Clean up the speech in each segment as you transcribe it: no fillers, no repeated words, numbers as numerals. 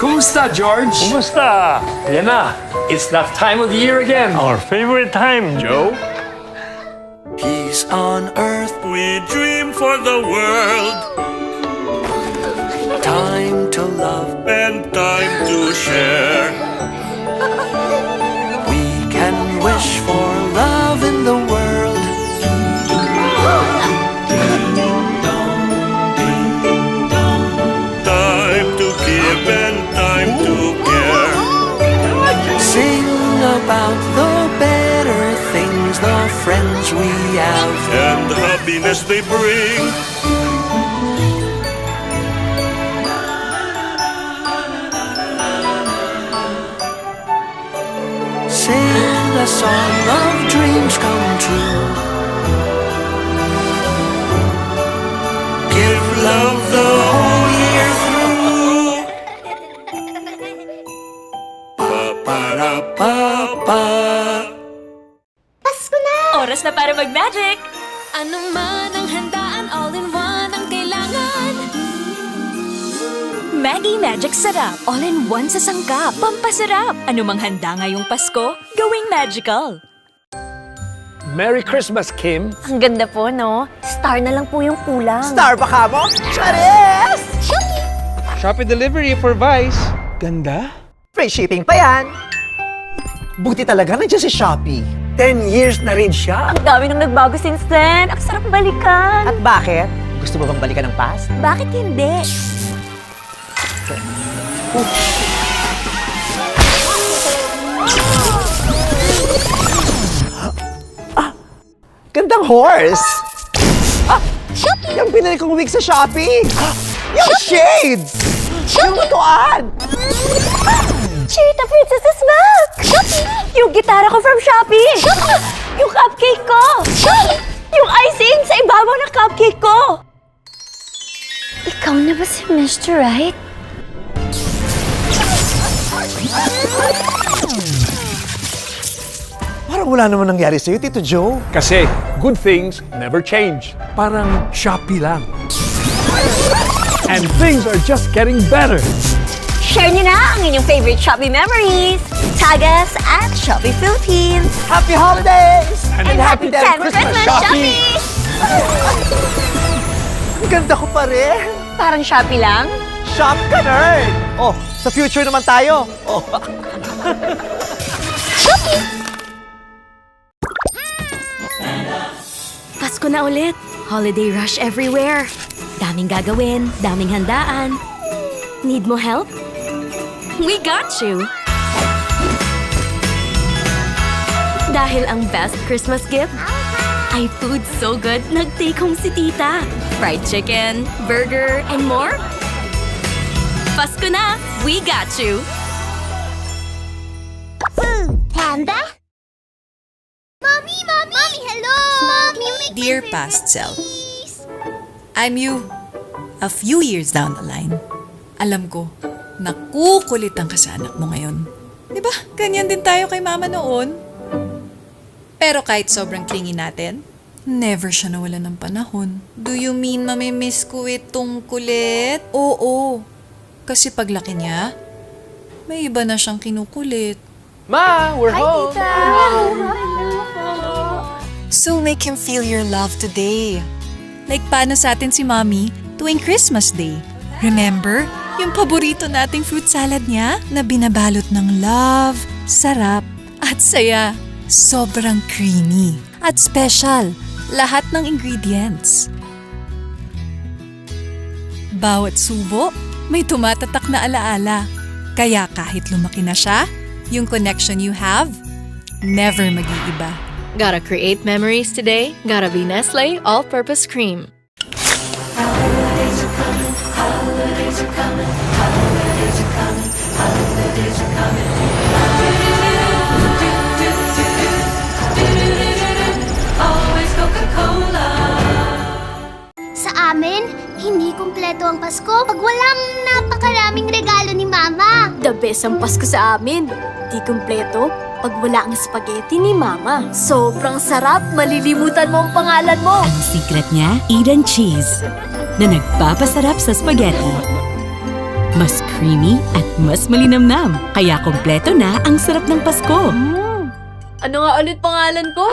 Kumusta, George? Kumusta? Ayan na. It's that time of the year again. Our favorite time, Joe. Peace on earth, we dream for the world. Time to love and time to share. We can wish for love in the world. Time to give and time to care. Sing about the better things, the friends we have, and the happiness they bring. Sing a song of dreams come true. Give love the whole year through. Pa-pa-ra-pa-pa. Pasko na! Oras na para mag-magic! Ano man ang handaan, all-in-one ang kailangan. Maggie Magic Sarap. All-in-one sa sangkap. Pampasarap. Ano mang handa ngayong Pasko, gawing magical. Merry Christmas, Kim. Ang ganda po, no? Star na lang po yung kulang. Star ba ka mo? Charis! Shopee delivery for Vice. Ganda. Free shipping pa yan. Buti talaga nandiyan si Shopee. 10 years na rin siya. Ang dami nang nagbago since then. Ang sarap balikan. At bakit? Gusto mo bang balikan ng past? Bakit hindi? Gandang horse! Yung pinili kong wig sa Shopee! Yung shades! Yung lutuan! Cheetah Princess is back! Yung gitara ko from Shopee! Yung cupcake ko! Yung icing sa ibabaw ng cupcake ko! Ikaw na ba si Mr. Right? Parang wala naman nangyari sa'yo, Tito Joe. Kasi good things never change. Parang Shopee lang. And things are just getting better. Share niyo na ang inyong favorite Shopee memories! Tag us at Shopee Philippines! Happy holidays! And happy 10th Christmas, Shopee! Ang ganda ko pa rin. Parang Shopee lang? Shop ka, nerd! Oh, sa future naman tayo. Oh. Pasko na ulit. Holiday rush everywhere. Daming gagawin, daming handaan. Need mo help? We got you! Dahil ang best Christmas gift ay food so good, nag-take home si tita. Fried chicken, burger, and more. Pasko na! We got you! Food Panda? Mommy, hello! Mommy, make Dear past self, I'm you. A few years down the line, alam ko, nakukulitan ka sa anak mo ngayon. Diba? Ganyan din tayo kay mama noon. Pero kahit sobrang clingy natin, never siya nawala ng panahon. Do you mean mamimiss ko itong kulit? Oo. Kasi paglaki niya, may iba na siyang kinukulit. Ma, we're home. So make him feel your love today. Like paano sa atin si Mommy tuwing Christmas Day. Remember, yung paborito nating fruit salad niya na binabalot ng love, sarap, at saya. Sobrang creamy at special. Lahat ng ingredients. Bawat subo, may tumatatak na alaala. Kaya kahit lumaki na siya, yung connection you have, never mag-iiba. Gotta create memories today? Gotta be Nestle All-Purpose Cream. Sa amin, hindi kumpleto ang Pasko pag walang napakaraming regalo ni Mama. The best ang Pasko sa amin. Di kumpleto pag wala ang spaghetti ni Mama. Sobrang sarap, malilimutan mo ang pangalan mo. Ang secret niya, Eden Cheese, na nagpapasarap sa spaghetti. Mas creamy at mas malinamnam. Kaya kompleto na ang sarap ng Pasko. Ano nga ulit pangalan ko?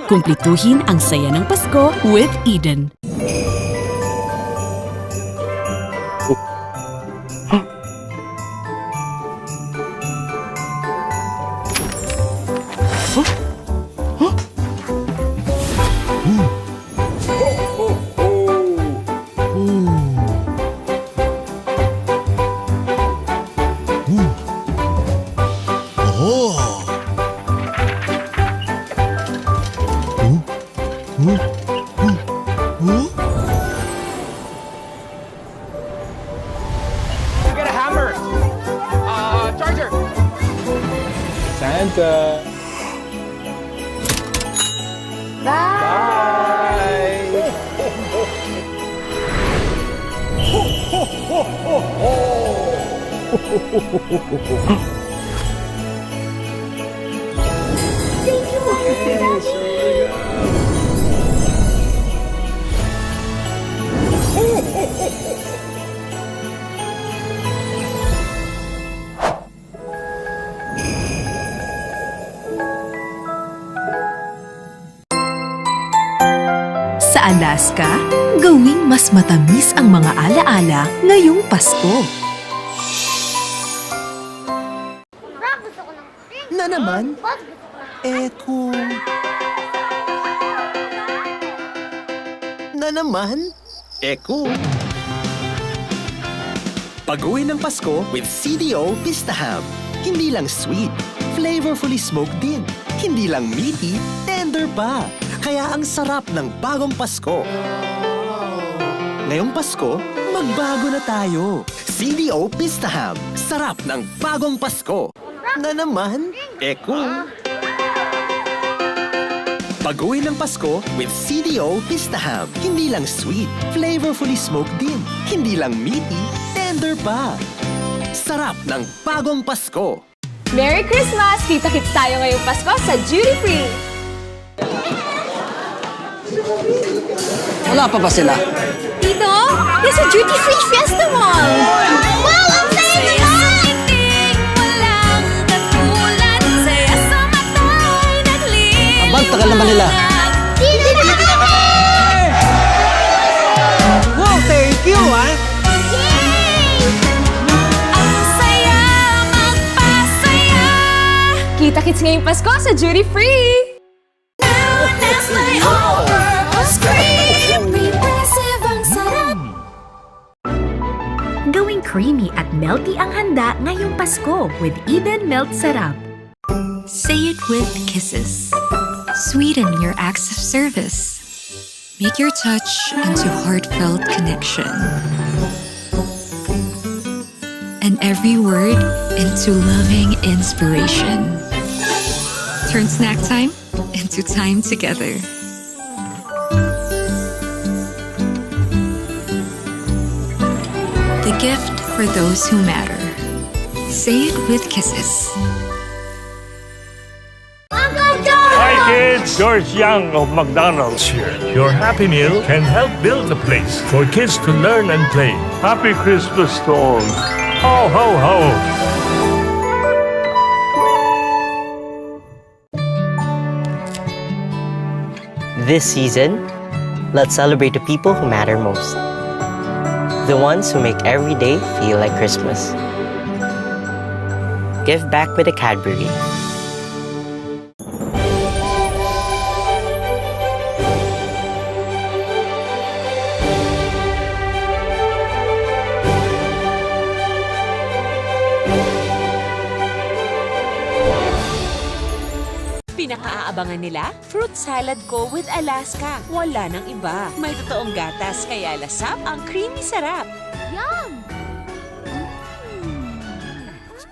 Kumplituhin ang saya ng Pasko with Eden. Get a hammer! Charger! Santa! Bye! Sa Alaska, gawing mas matamis ang mga alaala ngayong Pasko. Na naman? Kung... Na naman? Kung... Pag-uwi ng Pasko with CDO Pista Ham. Hindi lang sweet, flavorfully smoked din. Hindi lang meaty, tender pa. Kaya ang sarap ng bagong Pasko. Ngayong Pasko, magbago na tayo. CDO Pista Ham. Sarap ng bagong Pasko. Na naman? Kung... Pag-uwi ng Pasko with CDO Pista Ham. Hindi lang sweet, flavorfully smoked din. Hindi lang meaty, tender pa. Sarap ng bagong Pasko. Merry Christmas! Kita-kits tayo ngayong Pasko sa Duty Free! Wala pa ba sila? Tito, nasa Duty Free Fiesta Mall! Wow, ang saya naman! Abang, tagal naman nila. Dito na kami! Wow, thank you, ha? Kita-kits ngayong Pasko sa Duty Free! Gawing creamy at melty ang handa ngayong Pasko with Eden Melt Sarap. Say it with kisses. Sweeten your acts of service. Make your touch into heartfelt connection. And every word into loving inspiration. Turn snack time into time together. The gift for those who matter. Say it with kisses. Hi kids, George Young of McDonald's here. Your Happy Meal can help build a place for kids to learn and play. Happy Christmas to all. Ho, ho, ho. This season, let's celebrate the people who matter most. The ones who make every day feel like Christmas. Give back with a Cadbury. Pinakaaabangan nila? Fruit salad ko with Alaska. Wala nang iba. May totoong gatas, kaya lasap ang creamy sarap. Yum!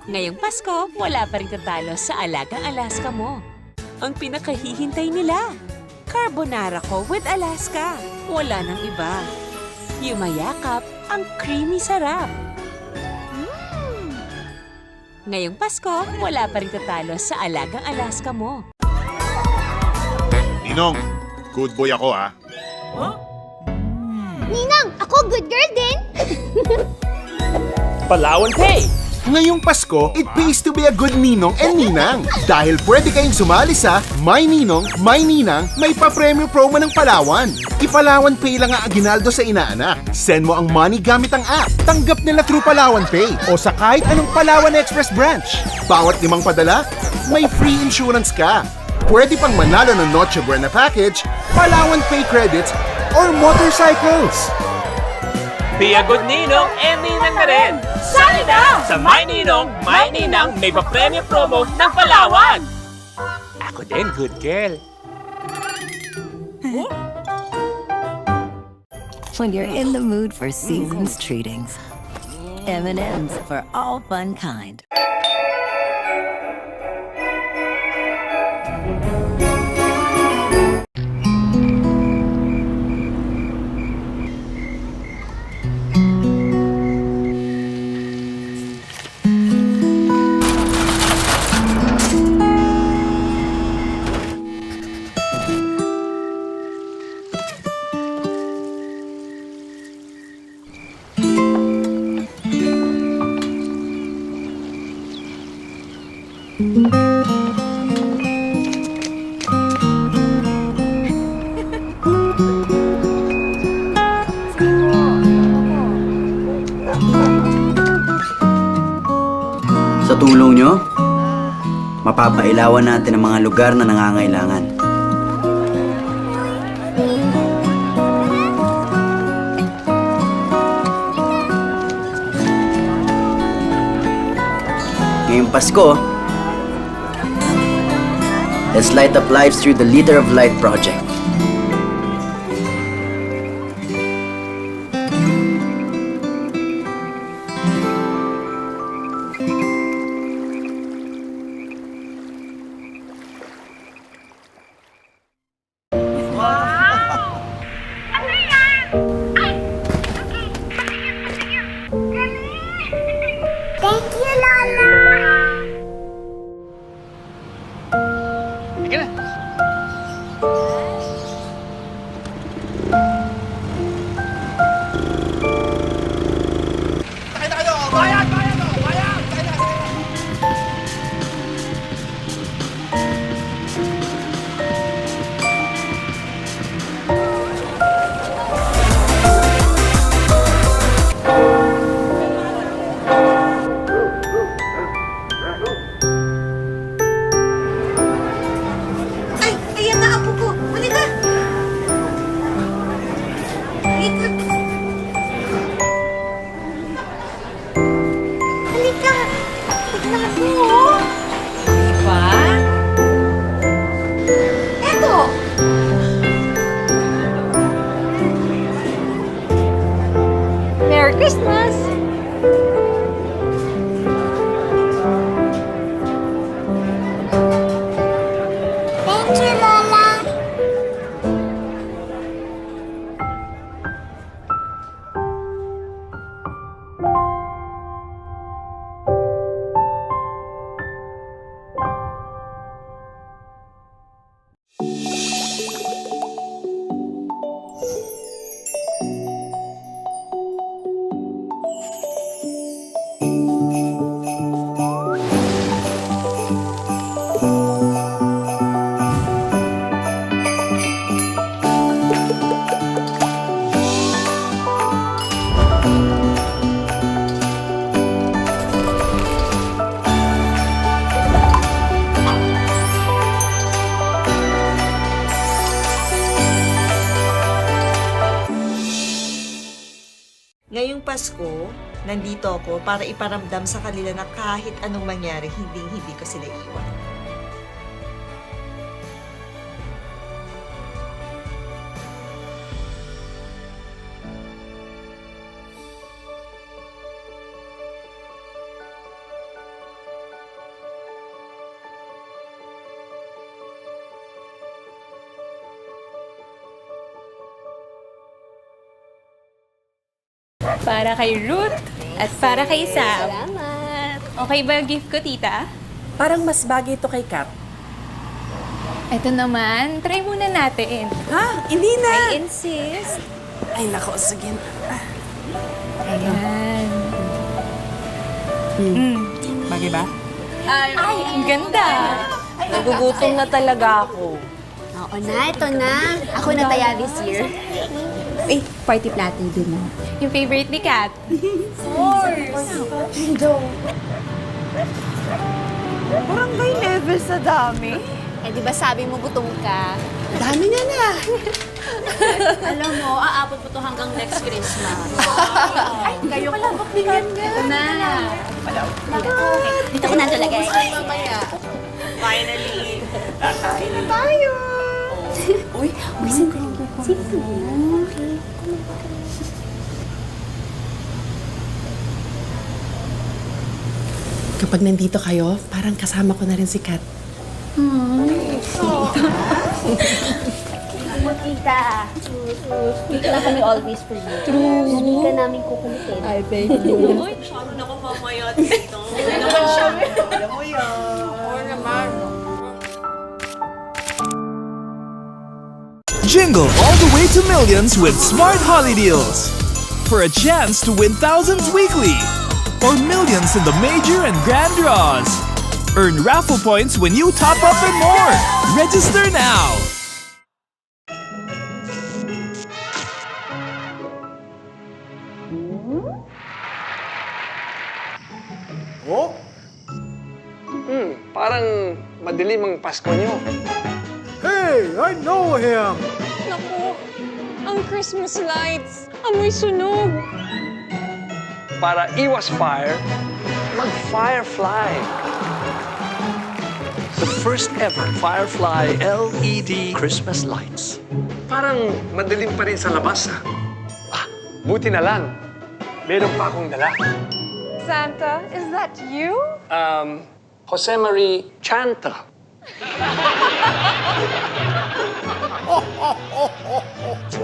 Ngayong Pasko, wala pa rin tatalo sa alagang Alaska mo. Ang pinakahihintay nila. Carbonara ko with Alaska. Wala nang iba. Yumayakap ang creamy sarap. Ngayong Pasko, wala pa rin tatalo sa alagang Alaska mo. Ninong, good boy ako ha. Ninang, ako good girl din! Palawan Pay. Ngayong Pasko, it pays to be a good ninong and ninang. Dahil pwede kayong sumali sa My Ninong, My Ninang, may pa-premyo promo ng Palawan. I-Palawan Pay lang ang aginaldo sa inaanak. Send mo ang money gamit ang app. Tanggap nila through Palawan Pay o sa kahit anong Palawan Express branch. Bawat 5 padala, may free insurance ka. Pwede pang manalo ng Noche Buena package, Palawan Pay credits, or motorcycles. Be a good ninong and ninang na rin. Sali na! Sa My Ninong, My Ninang, may pa-premyo promo ng Palawan. Ako din, good girl. When you're in the mood for season's treatings, M&M's for all fun kind. Sa tulong nyo, mapapailawan natin ang mga lugar na nangangailangan. Ngayong Pasko, let's light up lives through the Leader of Light project. Thank you, Lola! Ay, ayan na apo ko. Halika. Halika. Halika. Tignan mo. Diba? Eto. Merry Christmas! Thank you, Lola. Ngayong Pasko, nandito ako para iparamdam sa kanila na kahit anong mangyari, hindi ko sila iwan. Para kay Ruth at para kay Sam. Salamat! Okay ba yung gift ko, tita? Parang mas bagay ito kay Kat. Ito naman, try muna natin. Ha? Hindi na! I insist. Ay, nako, sige. Ayan. Bagay ba? Ay, ang ganda. Nagugutom na talaga ako. Oo na, ito na. Ako na taya this year. Eh, party platter din na. Yung favorite ni Kat. Barangay level sa dami. Eh, di ba sabi mo gutom ka? Dami nga na. Alam mo, aabot po to hanggang next Christmas. Ay, kayo pala baklingan nga. Ito na. Okay, dito ko na talaga. Finally. Kakain na tayo. Uy, sino Kapag nandito kayo, parang kasama ko na rin si Kat. Tita. Dito na kami always for you. True. Hindi ka namin kukulitin. Ay, baby. Uy, saan na ko mamaya dito? Hindi naman siya. Alam mo yan. Oo naman. Jingle all the way to millions with Smart Holly Deals. For a chance to win thousands weekly. Or millions in the major and grand draws. Earn raffle points when you top up and more. Register now. Oh? Parang madilim ang Pasko nyo. Hey, I know him! Naku, ang Christmas lights. Amoy sunog. Para iwas fire, mag-Firefly. The first ever Firefly LED Christmas lights. Parang madilim pa rin sa labas, ha? Ah, buti na lang. Meron pa akong dala. Santa, is that you? Jose Marie Chanta.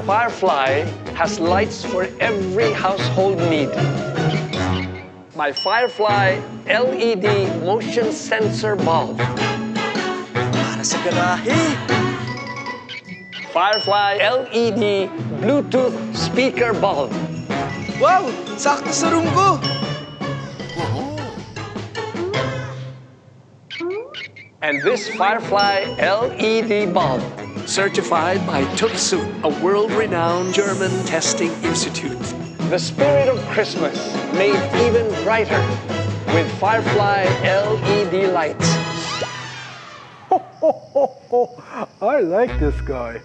Firefly has lights for every household need. My Firefly LED motion sensor bulb. Para sa garahe. Firefly LED Bluetooth speaker bulb. Wow! Sakto sa room ko! And this Firefly LED bulb, certified by Tuxu, a world-renowned German testing institute. The spirit of Christmas made even brighter with Firefly LED lights. I like this guy.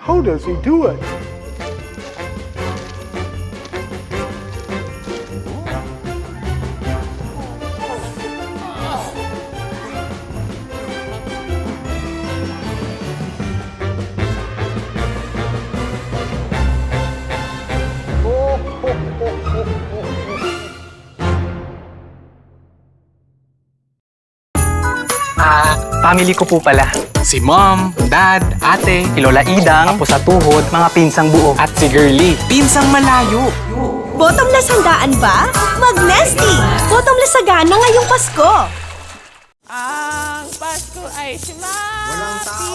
How does he do it? Family ko po pala. Si Mom, Dad, Ate, si Lola Idang, Apo sa tuhod, mga pinsang buo. At si Girlie, pinsang malayo. Bottomless handaan ba? Mag-Nesty! Bottomless sagana ngayong Pasko! Ang Pasko ay simapit! Walang tao!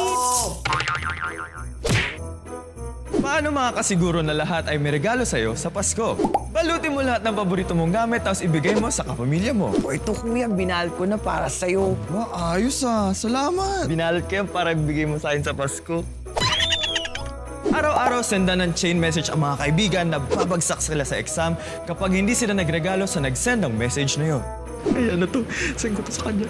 Paano makakasiguro na lahat ay may regalo sa'yo sa Pasko? Balutin mo lahat ng paborito mong gamit tapos ibigay mo sa kapamilya mo. O ito kuya, binalot ko na para sa'yo. Ayos salamat. Binalot ko yan para ibigay mo sa akin sa Pasko. Araw-araw sendan ng chain message ang mga kaibigan na babagsak sila sa exam kapag hindi sila nagregalo sa nag-send ng message na yun. Ay, ano to? Send ko to sa kanya.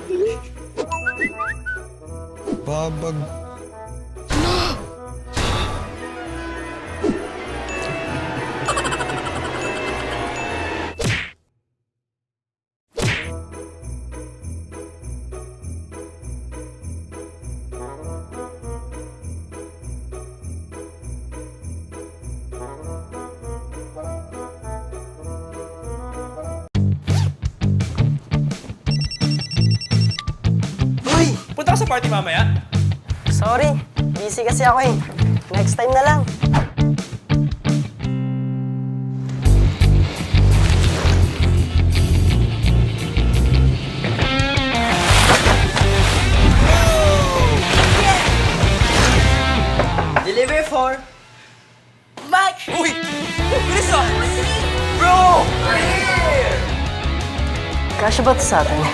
Punta ka sa party mamaya? Sorry, busy kasi ako eh. Next time na lang. Deliver for... Mike! Uy! Bilis ah! Kasha ba sa atin?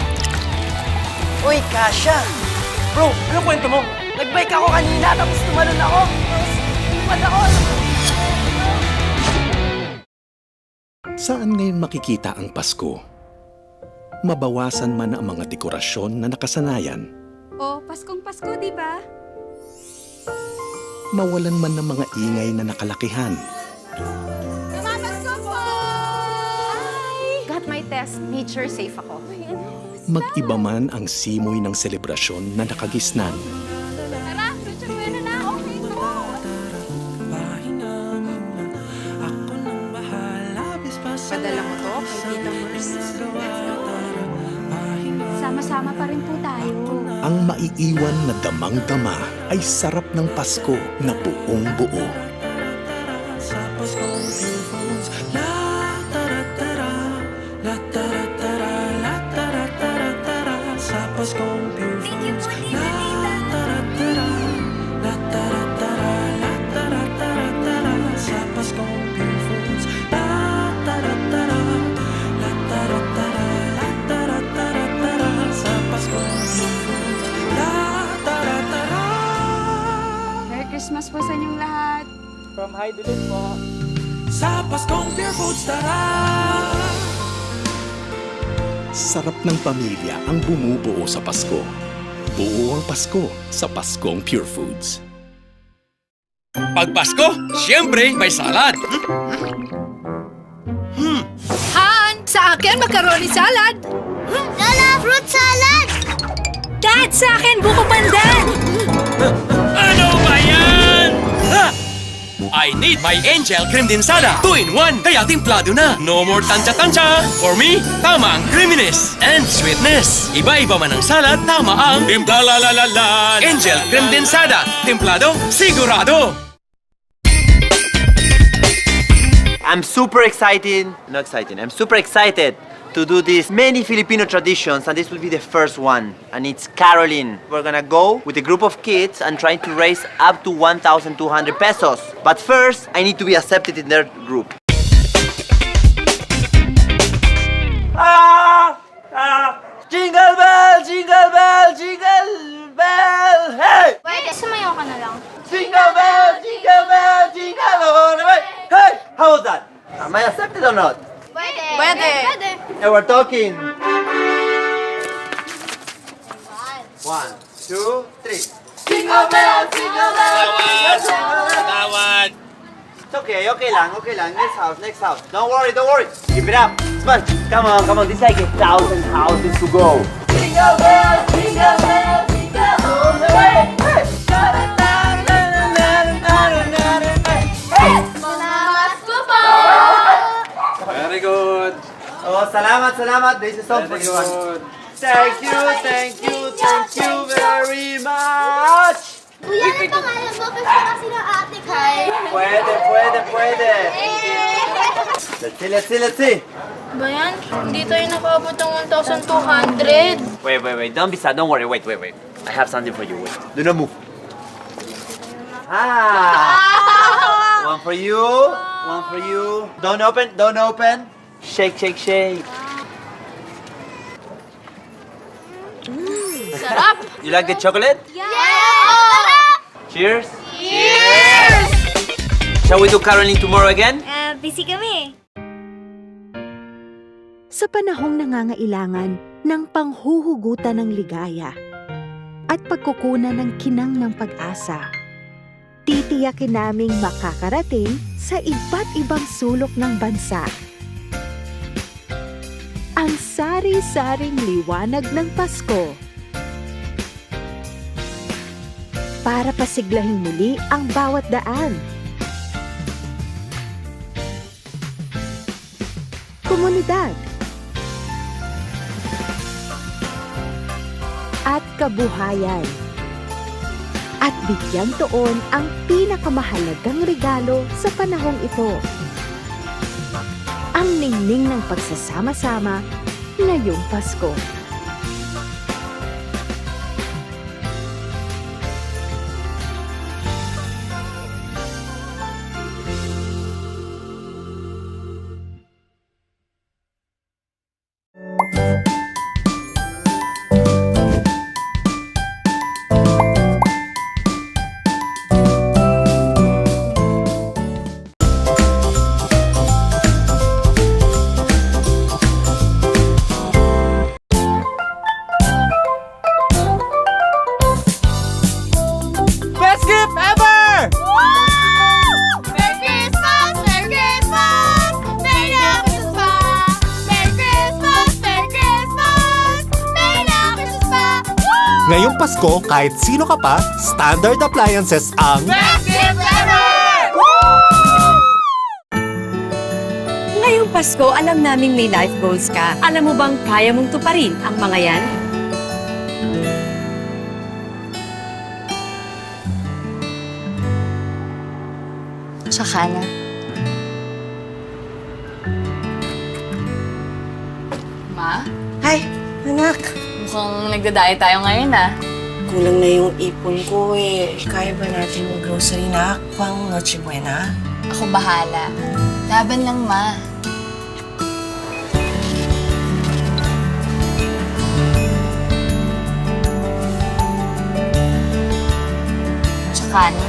Uy, Kasha! Bro, ano kwento mo? Nag-bike ako kanina, tapos tumalon ako. Tapos, ako. Saan ngayon makikita ang Pasko? Mabawasan man ang mga dekorasyon na nakasanayan. Oh, Paskong Pasko, di ba? Mawalan man ng mga ingay na nakalakihan. Pasko po! Got my test. Teacher, safe ako. Mag-iba man ang simoy ng selebrasyon na nakagisnan. Tara, Lucha Buena na. Okay, go! Padala mo to kay Tita Merce. Sama-sama pa rin po tayo. Ang maiiwan na damang-dama ay sarap ng Pasko na buong buo. Merry Christmas po sa inyong lahat. From Heidelin po. Sa Paskong Pure Foods, tara! Sarap ng pamilya ang bumubuo sa Pasko. Buo ang Pasko sa Paskong Pure Foods. Pag Pasko, siyempre may salad. Han! Sa akin, macaroni salad! Lola, fruit salad! Dad, sa akin, buko pandan! Ano ba yan? Ha! I need my Angel Cremdensada 2-in-1, kaya timplado na. No more tansya-tansya. For me, tama ang creaminess and sweetness. Iba-iba man ang salad, tama ang timpla la la la la. Angel Cremdensada, timplado, sigurado. I'm super excited to do these many Filipino traditions, and this will be the first one, and it's Caroling. We're gonna go with a group of kids and try to raise up to 1,200 pesos. But first, I need to be accepted in their group. Jingle bell, jingle bell, jingle bell, hey! Pwede, sumayaw ka na lang. Jingle bell, jingle bell, jingle all the way. Hey, how was that? Am I accepted or not? Pwede. Pwede. Hey, we're talking. 1, 2, 3. Jingle bell, jingle bell, jingle bell. Tawad! It's okay lang. Next house. Don't worry. Keep it up. Smash. Come on. This is like 1,000 houses to go. Jingle bell, jingle bell, jingle all the way. Hey. Pasko po! Very good. Oh, salamat. This is all for you. Thank you very much. Kuya, ano pangalan mo? Kasi ng ate ko eh. Pwede. Let's see. Ba yan? Hindi tayo nakabot ng 1,200. Wait. Don't be sad. Don't worry. Wait. I have something for you. Wait. Do not move. One for you. Don't open. Shake. Sarap! You like the chocolate? Yeah! Cheers. Shall we do caroling tomorrow again? Busy kami. Sa panahong nangangailangan ng panghuhugutan ng ligaya at pagkukunan ng kinang ng pag-asa, titiyakin naming makakarating sa iba't ibang sulok ng bansa. Ang sari-saring liwanag ng Pasko. Para pasiglahin muli ang bawat daan. Komunidad. At kabuhayan. At bigyang tuon ang pinakamahalagang regalo sa panahong ito. Ang ningning ng pagsasama-sama ngayong Pasko. Ngayong Pasko, kahit sino ka pa, Standard Appliances ang... Ngayong Pasko, alam naming may life goals ka. Alam mo bang kaya mong tuparin ang mga yan? Tsaka na. Ma? Hi, anak. Mukhang nagdadayo tayo ngayon ah. Kulang na yung ipon ko eh. Kaya ba natin yung grocery na pang Noche Buena? Ako bahala. Laban lang, Ma. Tsaka na.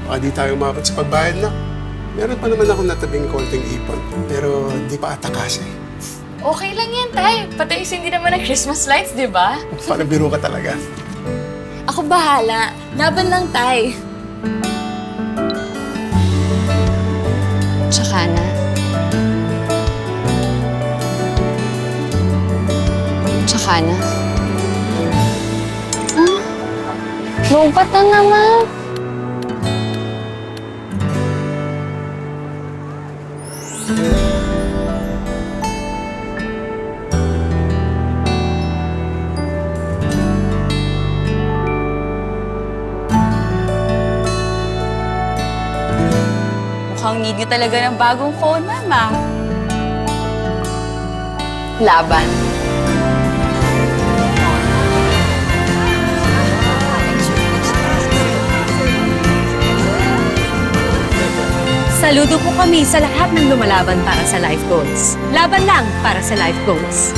Baka di tayo umabot sa pagbayad na. Meron pa naman ako natabing konting ipon, pero di pa ata kasi. Okay lang yan, Tay. Patayusin din naman ng Christmas lights, di ba? Parang biro ka talaga. Ako bahala. Laban lang, Tay. Tsaka na. Tsaka na. Lupat na naman. Mukhang need nyo talaga ng bagong phone, Mama. Laban. Saludo po kami sa lahat ng lumalaban para sa life goals. Laban lang para sa life goals.